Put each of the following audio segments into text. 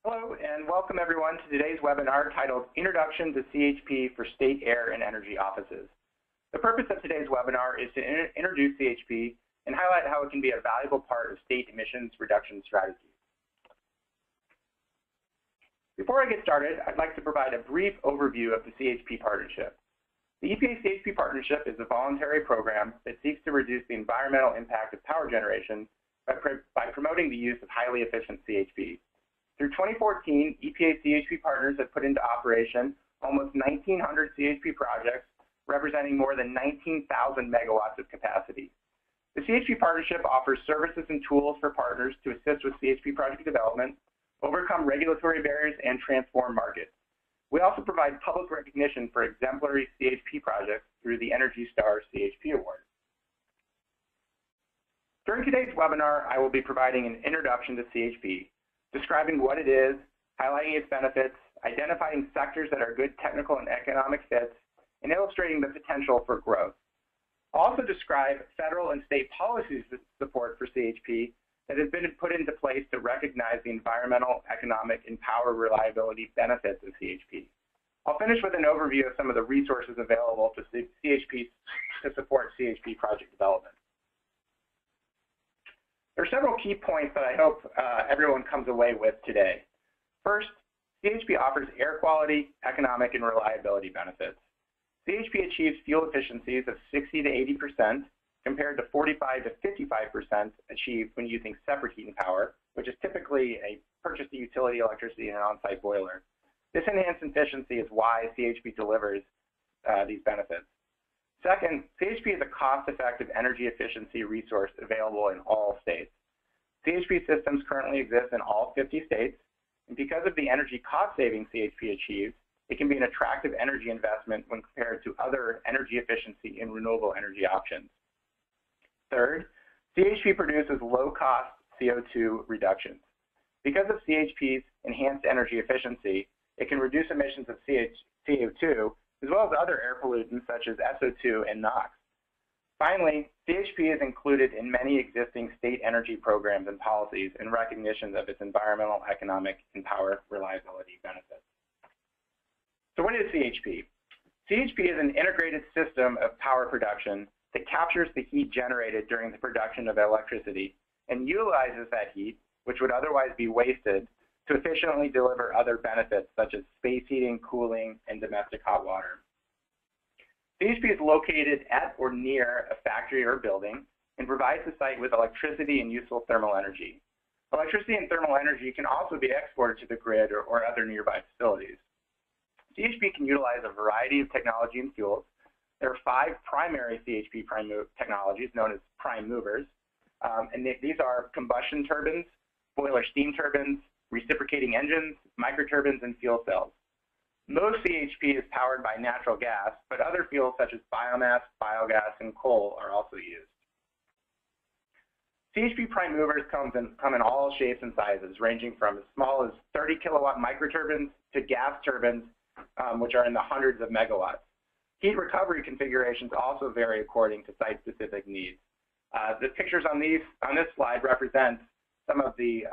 Hello, and welcome everyone to today's webinar titled Introduction to CHP for State Air and Energy Offices. The purpose of today's webinar is to introduce CHP and highlight how it can be a valuable part of state emissions reduction strategies. Before I get started, I'd like to provide a brief overview of the CHP partnership. The EPA-CHP partnership is a voluntary program that seeks to reduce the environmental impact of power generation by promoting the use of highly efficient CHP. Through 2014, EPA-CHP partners have put into operation almost 1,900 CHP projects, representing more than 19,000 megawatts of capacity. The CHP partnership offers services and tools for partners to assist with CHP project development, overcome regulatory barriers, and transform markets. We also provide public recognition for exemplary CHP projects through the Energy Star CHP Award. During today's webinar, I will be providing an introduction to CHP, describing what it is, highlighting its benefits, identifying sectors that are good technical and economic fits, and illustrating the potential for growth. I'll also describe federal and state policies support for CHP that has been put into place to recognize the environmental, economic, and power reliability benefits of CHP. I'll finish with an overview of some of the resources available to CHP to support CHP project development. There are several key points that I hope everyone comes away with today. First, CHP offers air quality, economic, and reliability benefits. CHP achieves fuel efficiencies of 60 to 80%, compared to 45 to 55% achieved when using separate heat and power, which is typically a purchased utility electricity and an on-site boiler. This enhanced efficiency is why CHP delivers these benefits. Second, CHP is a cost-effective energy efficiency resource available in all states. CHP systems currently exist in all 50 states, and because of the energy cost savings CHP achieves, it can be an attractive energy investment when compared to other energy efficiency and renewable energy options. Third, CHP produces low-cost CO2 reductions. Because of CHP's enhanced energy efficiency, it can reduce emissions of CO2 as well as other air pollutants such as SO2 and NOx. Finally, CHP is included in many existing state energy programs and policies in recognition of its environmental, economic, and power reliability benefits. So what is CHP? CHP is an integrated system of power production that captures the heat generated during the production of electricity and utilizes that heat, which would otherwise be wasted, to efficiently deliver other benefits such as space heating, cooling, and domestic hot water. CHP is located at or near a factory or building and provides the site with electricity and useful thermal energy. Electricity and thermal energy can also be exported to the grid or other nearby facilities. CHP can utilize a variety of technology and fuels. There are 5 primary CHP technologies known as prime movers, and these are combustion turbines, boiler steam turbines, reciprocating engines, microturbines, and fuel cells. Most CHP is powered by natural gas, but other fuels such as biomass, biogas, and coal are also used. CHP prime movers come in all shapes and sizes, ranging from as small as 30 kilowatt microturbines to gas turbines, which are in the hundreds of megawatts. Heat recovery configurations also vary according to site-specific needs. The pictures on this slide represent some of the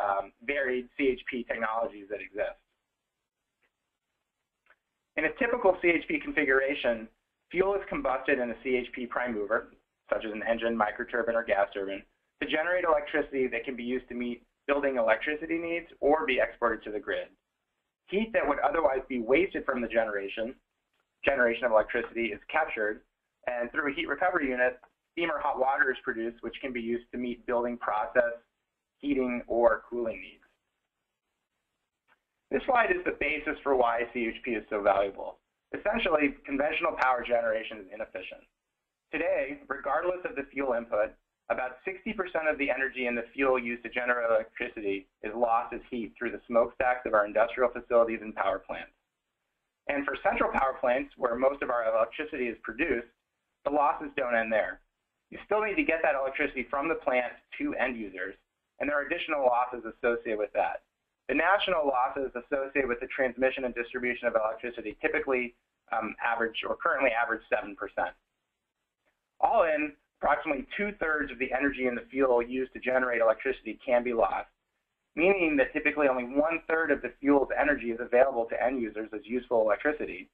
varied CHP technologies that exist. In a typical CHP configuration, fuel is combusted in a CHP prime mover, such as an engine, microturbine, or gas turbine, to generate electricity that can be used to meet building electricity needs or be exported to the grid. Heat that would otherwise be wasted from the generation of electricity is captured, and through a heat recovery unit, steam or hot water is produced, which can be used to meet building process, heating, or cooling needs. This slide is the basis for why CHP is so valuable. Essentially, conventional power generation is inefficient. Today, regardless of the fuel input, about 60% of the energy in the fuel used to generate electricity is lost as heat through the smokestacks of our industrial facilities and power plants. And for central power plants, where most of our electricity is produced, the losses don't end there. You still need to get that electricity from the plant to end users, and there are additional losses associated with that. The national losses associated with the transmission and distribution of electricity typically currently average 7%. All in, approximately 2/3 of the energy in the fuel used to generate electricity can be lost, meaning that typically only 1/3 of the fuel's energy is available to end users as useful electricity.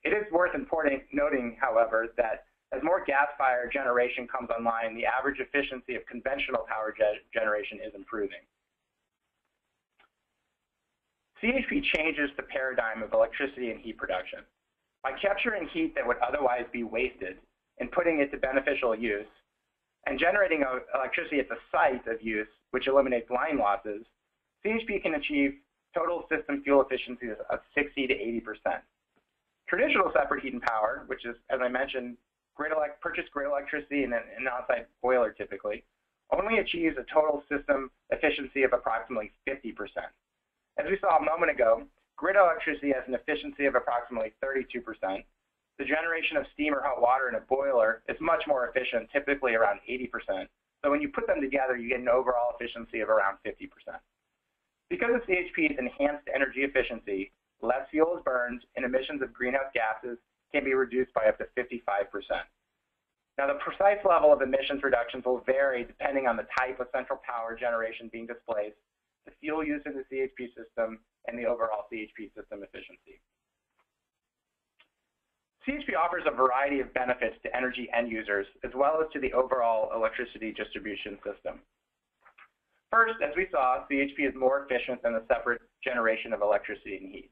It is worth noting, however, that as more gas-fired generation comes online, the average efficiency of conventional power generation is improving. CHP changes the paradigm of electricity and heat production. By capturing heat that would otherwise be wasted and putting it to beneficial use, and generating electricity at the site of use, which eliminates line losses, CHP can achieve total system fuel efficiencies of 60 to 80%. Traditional separate heat and power, which is, as I mentioned, purchased grid electricity and an on-site boiler typically, only achieves a total system efficiency of approximately 50%. As we saw a moment ago, grid electricity has an efficiency of approximately 32%. The generation of steam or hot water in a boiler is much more efficient, typically around 80%. So when you put them together, you get an overall efficiency of around 50%. Because of CHP's enhanced energy efficiency, less fuel is burned and emissions of greenhouse gases can be reduced by up to 55%. Now, the precise level of emissions reductions will vary depending on the type of central power generation being displaced, the fuel used in the CHP system, and the overall CHP system efficiency. CHP offers a variety of benefits to energy end users, as well as to the overall electricity distribution system. First, as we saw, CHP is more efficient than the separate generation of electricity and heat.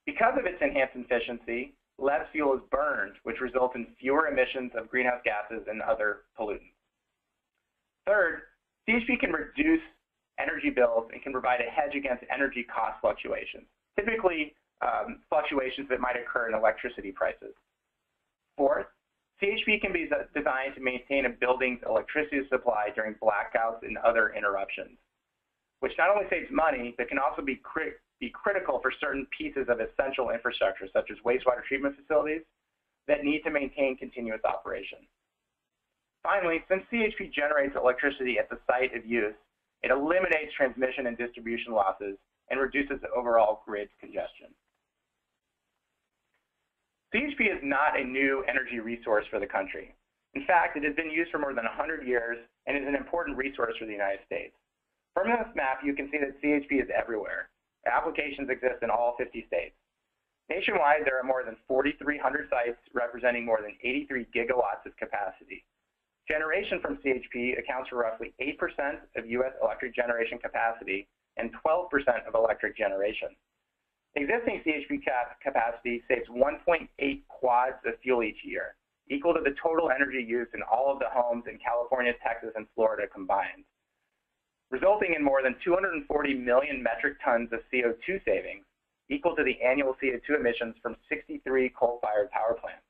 Because of its enhanced efficiency, less fuel is burned, which results in fewer emissions of greenhouse gases and other pollutants. Third, CHP can reduce energy bills and can provide a hedge against energy cost fluctuations, typically fluctuations that might occur in electricity prices. Fourth, CHP can be designed to maintain a building's electricity supply during blackouts and other interruptions, which not only saves money, but can also be critical for certain pieces of essential infrastructure, such as wastewater treatment facilities that need to maintain continuous operation. Finally, since CHP generates electricity at the site of use, it eliminates transmission and distribution losses and reduces the overall grid congestion. CHP is not a new energy resource for the country. In fact, it has been used for more than 100 years and is an important resource for the United States. From this map, you can see that CHP is everywhere. Applications exist in all 50 states. Nationwide, there are more than 4,300 sites representing more than 83 gigawatts of capacity. Generation from CHP accounts for roughly 8% of U.S. electric generation capacity and 12% of electric generation. Existing CHP capacity saves 1.8 quads of fuel each year, equal to the total energy used in all of the homes in California, Texas, and Florida combined, resulting in more than 240 million metric tons of CO2 savings, equal to the annual CO2 emissions from 63 coal-fired power plants.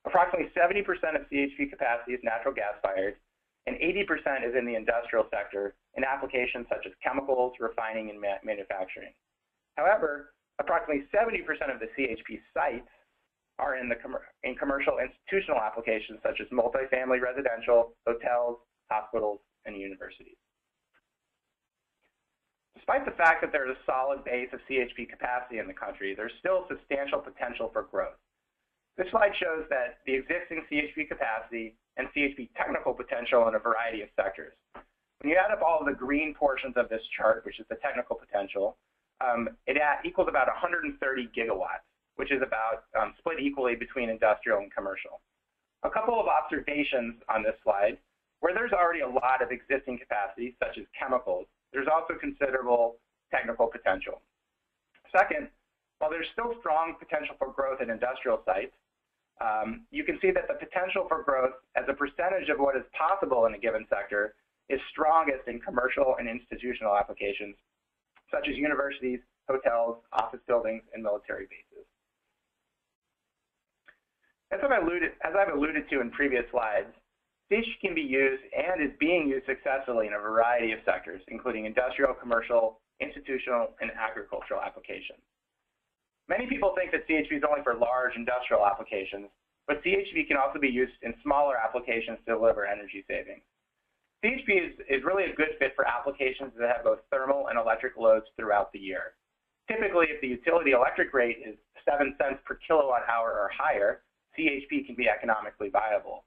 Approximately 70% of CHP capacity is natural gas-fired, and 80% is in the industrial sector in applications such as chemicals, refining, and manufacturing. However, approximately 70% of the CHP sites are in commercial institutional applications such as multifamily residential, hotels, hospitals, and universities. Despite the fact that there is a solid base of CHP capacity in the country, there's still substantial potential for growth. This slide shows that the existing CHP capacity and CHP technical potential in a variety of sectors. When you add up all of the green portions of this chart, which is the technical potential, it equals about 130 gigawatts, which is about split equally between industrial and commercial. A couple of observations on this slide. Where there's already a lot of existing capacity, such as chemicals, there's also considerable technical potential. Second, while there's still strong potential for growth in industrial sites, you can see that the potential for growth as a percentage of what is possible in a given sector is strongest in commercial and institutional applications, such as universities, hotels, office buildings, and military bases. As I've alluded to in previous slides, CHP can be used and is being used successfully in a variety of sectors, including industrial, commercial, institutional, and agricultural applications. Many people think that CHP is only for large industrial applications, but CHP can also be used in smaller applications to deliver energy savings. CHP is really a good fit for applications that have both thermal and electric loads throughout the year. Typically, if the utility electric rate is 7 cents per kilowatt hour or higher, CHP can be economically viable.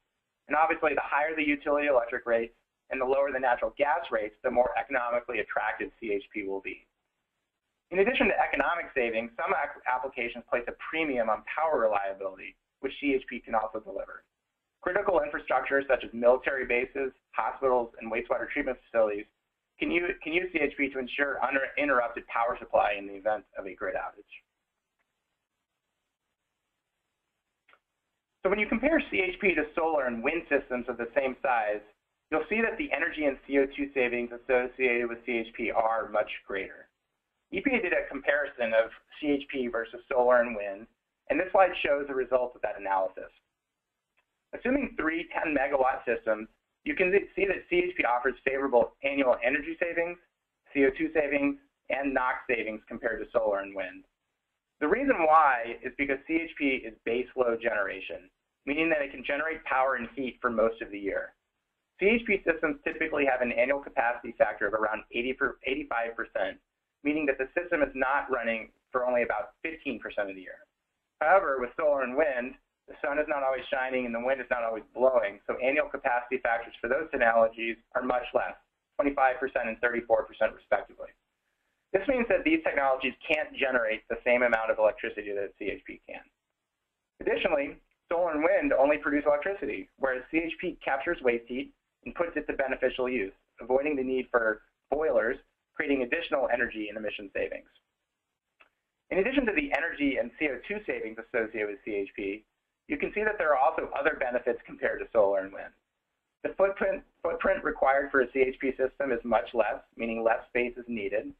And obviously, the higher the utility electric rates, and the lower the natural gas rates, the more economically attractive CHP will be. In addition to economic savings, some applications place a premium on power reliability, which CHP can also deliver. Critical infrastructure such as military bases, hospitals, and wastewater treatment facilities can use CHP to ensure uninterrupted power supply in the event of a grid outage. So when you compare CHP to solar and wind systems of the same size, you'll see that the energy and CO2 savings associated with CHP are much greater. EPA did a comparison of CHP versus solar and wind, and this slide shows the results of that analysis. Assuming 3 10-megawatt systems, you can see that CHP offers favorable annual energy savings, CO2 savings, and NOx savings compared to solar and wind. The reason why is because CHP is base load generation, meaning that it can generate power and heat for most of the year. CHP systems typically have an annual capacity factor of around 85%, meaning that the system is not running for only about 15% of the year. However, with solar and wind, the sun is not always shining and the wind is not always blowing, so annual capacity factors for those analogies are much less, 25% and 34% respectively. This means that these technologies can't generate the same amount of electricity that CHP can. Additionally, solar and wind only produce electricity, whereas CHP captures waste heat and puts it to beneficial use, avoiding the need for boilers, creating additional energy and emission savings. In addition to the energy and CO2 savings associated with CHP, you can see that there are also other benefits compared to solar and wind. The footprint required for a CHP system is much less, meaning less space is needed.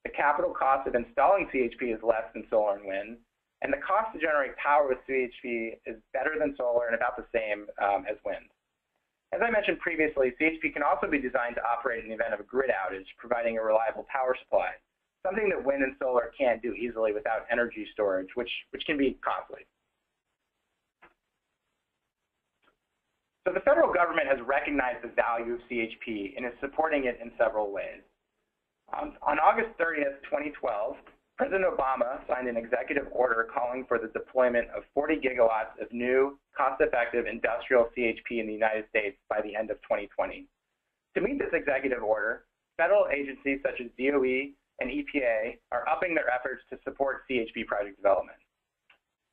The capital cost of installing CHP is less than solar and wind, and the cost to generate power with CHP is better than solar and about the same as wind. As I mentioned previously, CHP can also be designed to operate in the event of a grid outage, providing a reliable power supply, something that wind and solar can't do easily without energy storage, which can be costly. So the federal government has recognized the value of CHP and is supporting it in several ways. On August 30th, 2012, President Obama signed an executive order calling for the deployment of 40 gigawatts of new, cost-effective industrial CHP in the United States by the end of 2020. To meet this executive order, federal agencies such as DOE and EPA are upping their efforts to support CHP project development.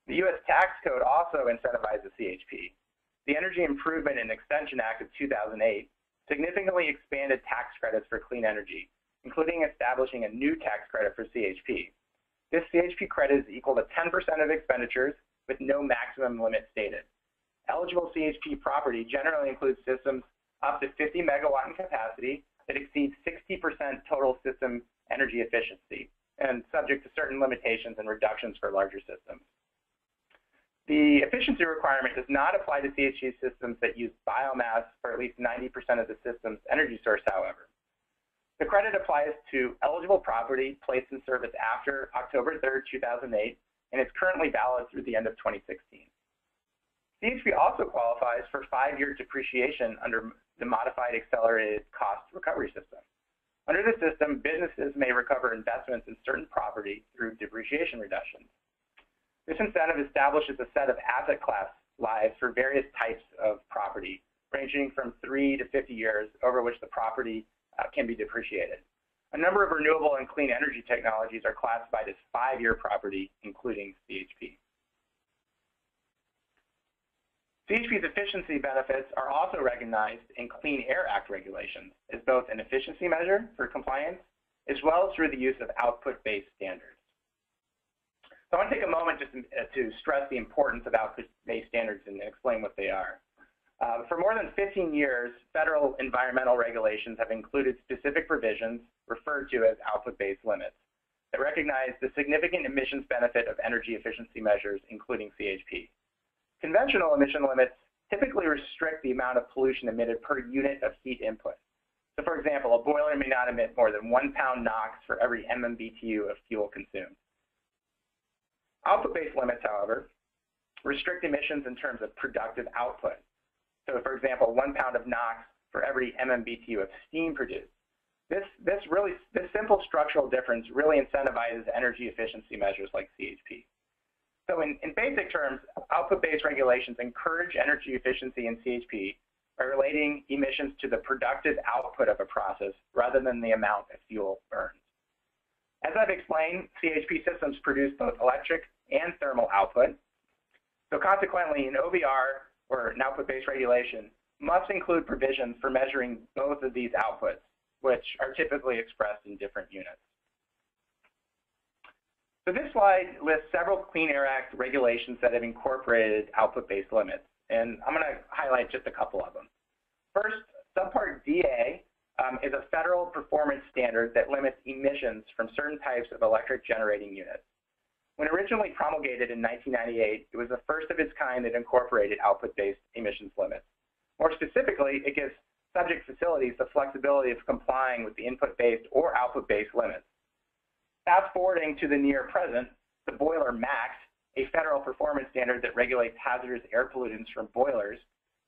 The U.S. tax code also incentivizes CHP. The Energy Improvement and Extension Act of 2008 significantly expanded tax credits for clean energy, including establishing a new tax credit for CHP. This CHP credit is equal to 10% of expenditures with no maximum limit stated. Eligible CHP property generally includes systems up to 50 megawatt in capacity that exceeds 60% total system energy efficiency and subject to certain limitations and reductions for larger systems. The efficiency requirement does not apply to CHP systems that use biomass for at least 90% of the system's energy source, however. The credit applies to eligible property placed in service after October 3rd, 2008, and is currently valid through the end of 2016. CHP also qualifies for 5-year depreciation under the Modified Accelerated Cost Recovery System. Under the system, businesses may recover investments in certain property through depreciation reductions. This incentive establishes a set of asset class lives for various types of property, ranging from 3 to 50 years over which the property can be depreciated. A number of renewable and clean energy technologies are classified as 5-year property, including CHP. CHP's efficiency benefits are also recognized in Clean Air Act regulations as both an efficiency measure for compliance, as well as through the use of output-based standards. So I want to take a moment just to stress the importance of output-based standards and explain what they are. For more than 15 years, federal environmental regulations have included specific provisions referred to as output-based limits that recognize the significant emissions benefit of energy efficiency measures, including CHP. Conventional emission limits typically restrict the amount of pollution emitted per unit of heat input. So for example, a boiler may not emit more than 1 pound NOx for every MMBTU of fuel consumed. Output-based limits, however, restrict emissions in terms of productive output. So for example, 1 pound of NOx for every MMBTU of steam produced. This simple structural difference really incentivizes energy efficiency measures like CHP. So in basic terms, output-based regulations encourage energy efficiency in CHP by relating emissions to the productive output of a process rather than the amount of fuel burned. As I've explained, CHP systems produce both electric and thermal output. So consequently, an OBR, or an output-based regulation, must include provisions for measuring both of these outputs, which are typically expressed in different units. So this slide lists several Clean Air Act regulations that have incorporated output-based limits, and I'm going to highlight just a couple of them. First, Subpart DA is a federal performance standard that limits emissions from certain types of electric generating units. When originally promulgated in 1998, it was the first of its kind that incorporated output-based emissions limits. More specifically, it gives subject facilities the flexibility of complying with the input-based or output-based limits. Fast forwarding to the near present, the Boiler Max, a federal performance standard that regulates hazardous air pollutants from boilers,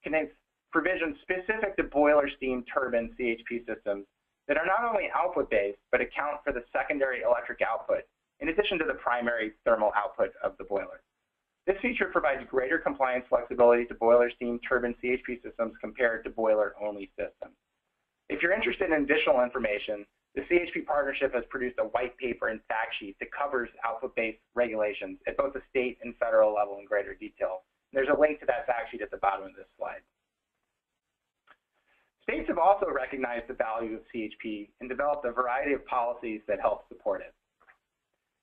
contains provisions specific to boiler steam turbine CHP systems that are not only output-based, but account for the secondary electric output, in addition to the primary thermal output of the boiler. This feature provides greater compliance flexibility to boiler steam turbine CHP systems compared to boiler-only systems. If you're interested in additional information, the CHP partnership has produced a white paper and fact sheet that covers output-based regulations at both the state and federal level in greater detail. There's a link to that fact sheet at the bottom of this slide. States have also recognized the value of CHP and developed a variety of policies that help support it.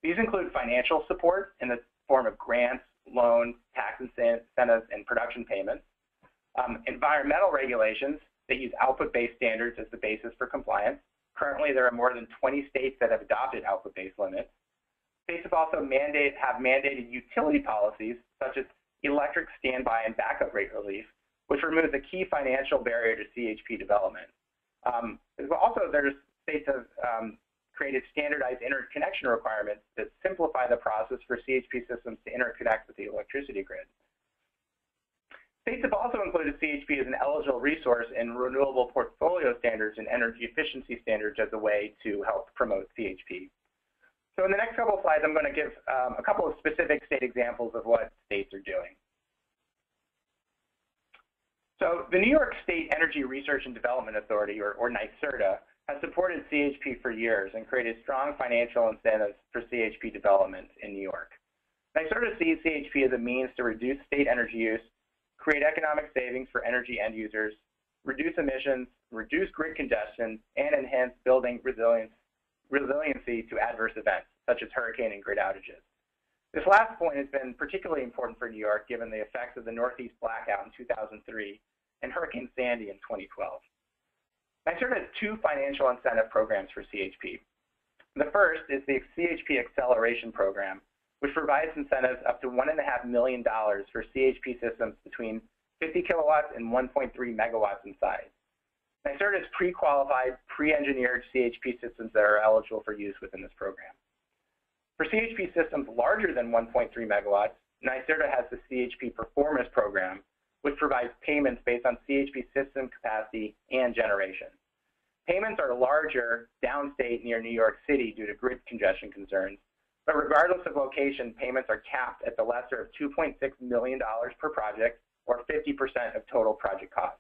These include financial support in the form of grants, loans, tax incentives, and production payments, environmental regulations that use output-based standards as the basis for compliance. Currently, there are more than 20 states that have adopted output-based limits. States have also mandated utility policies, such as electric standby and backup rate relief, which removes a key financial barrier to CHP development. There's states have created standardized interconnection requirements that simplify the process for CHP systems to interconnect with the electricity grid. States have also included CHP as an eligible resource in renewable portfolio standards and energy efficiency standards as a way to help promote CHP. So in the next couple of slides, I'm going to give a couple of specific state examples of what states are doing. So the New York State Energy Research and Development Authority, or NYSERDA, has supported CHP for years and created strong financial incentives for CHP development in New York. NYSERDA sees CHP as a means to reduce state energy use, create economic savings for energy end users, reduce emissions, reduce grid congestion, and enhance building resiliency to adverse events, such as hurricane and grid outages. This last point has been particularly important for New York, given the effects of the Northeast blackout in 2003 and Hurricane Sandy in 2012. NYSERDA has two financial incentive programs for CHP. The first is the CHP Acceleration Program, which provides incentives up to $1.5 million for CHP systems between 50 kilowatts and 1.3 megawatts in size. NYSERDA has pre-qualified, pre-engineered CHP systems that are eligible for use within this program. For CHP systems larger than 1.3 megawatts, NYSERDA has the CHP Performance Program, which provides payments based on CHP system capacity and generation. Payments are larger downstate near New York City due to grid congestion concerns, but regardless of location, payments are capped at the lesser of $2.6 million per project, or 50% of total project costs.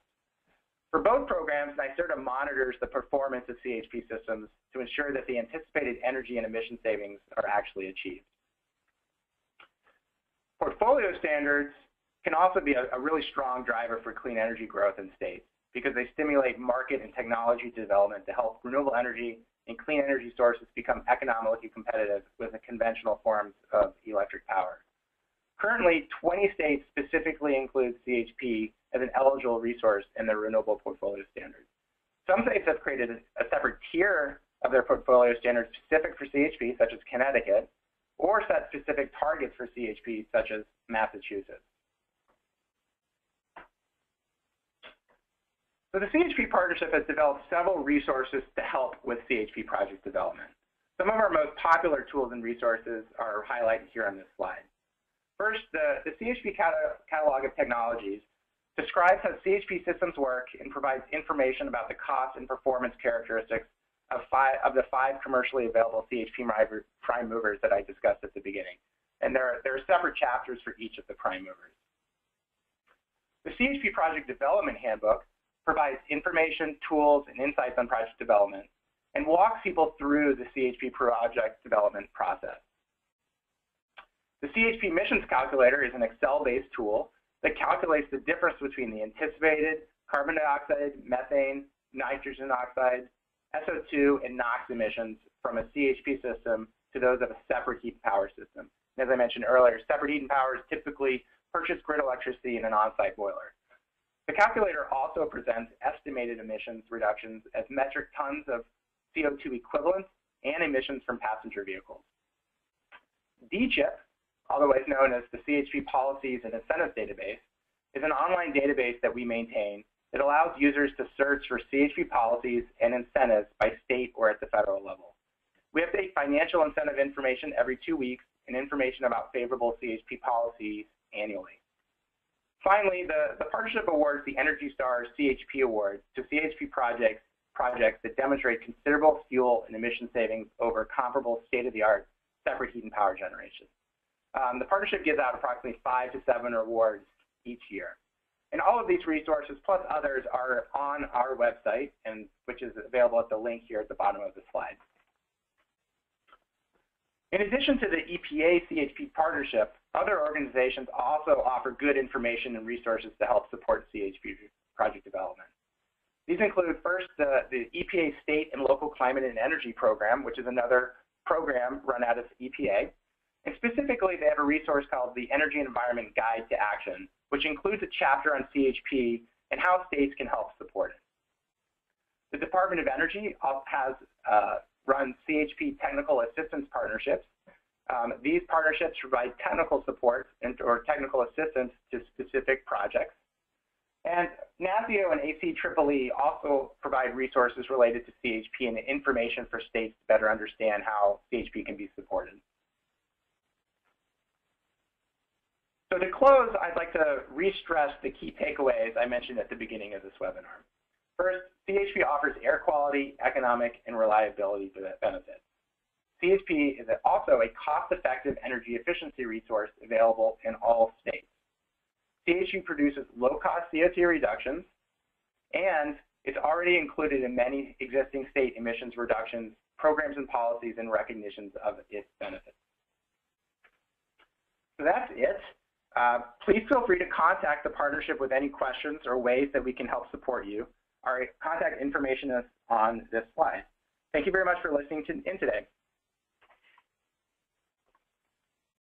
For both programs, NYSERDA monitors the performance of CHP systems to ensure that the anticipated energy and emission savings are actually achieved. Portfolio standards can also be a really strong driver for clean energy growth in states because they stimulate market and technology development to help renewable energy and clean energy sources become economically competitive with the conventional forms of electric power. Currently, 20 states specifically include CHP as an eligible resource in their renewable portfolio standards. Some states have created a separate tier of their portfolio standards specific for CHP, such as Connecticut, or set specific targets for CHP, such as Massachusetts. So the CHP partnership has developed several resources to help with CHP project development. Some of our most popular tools and resources are highlighted here on this slide. First, the CHP Catalog of Technologies describes how CHP systems work and provides information about the cost and performance characteristics of the 5 commercially available CHP prime movers that I discussed at the beginning. And there are separate chapters for each of the prime movers. The CHP Project Development Handbook provides information, tools, and insights on project development, and walks people through the CHP project development process. The CHP Emissions Calculator is an Excel-based tool that calculates the difference between the anticipated carbon dioxide, methane, nitrogen oxide, SO2, and NOx emissions from a CHP system to those of a separate heat and power system. And as I mentioned earlier, separate heat and power is typically purchase grid electricity in an on-site boiler. The calculator also presents estimated emissions reductions as metric tons of CO2 equivalents and emissions from passenger vehicles. DCHP, otherwise known as the CHP Policies and Incentives Database, is an online database that we maintain that allows users to search for CHP policies and incentives by state or at the federal level. We update financial incentive information every 2 weeks and information about favorable CHP policies annually. Finally, the partnership awards the Energy Star CHP Award to CHP projects that demonstrate considerable fuel and emission savings over comparable state-of-the-art separate heat and power generation. The partnership gives out approximately 5 to 7 awards each year. And all of these resources, plus others, are on our website, which is available at the link here at the bottom of the slide. In addition to the EPA CHP partnership, other organizations also offer good information and resources to help support CHP project development. These include, first, the EPA State and Local Climate and Energy Program, which is another program run out of EPA. And specifically, they have a resource called the Energy and Environment Guide to Action, which includes a chapter on CHP and how states can help support it. The Department of Energy has run CHP technical assistance partnerships. These partnerships provide technical support or technical assistance to specific projects. And NASIO and ACEEE also provide resources related to CHP and information for states to better understand how CHP can be supported. So to close, I'd like to re-stress the key takeaways I mentioned at the beginning of this webinar. First, CHP offers air quality, economic, and reliability benefits. CHP is also a cost-effective energy efficiency resource available in all states. CHP produces low-cost CO2 reductions, and it's already included in many existing state emissions reductions, programs and policies, and recognitions of its benefits. So that's it. Please feel free to contact the partnership with any questions or ways that we can help support you. Our contact information is on this slide. Thank you very much for listening in today.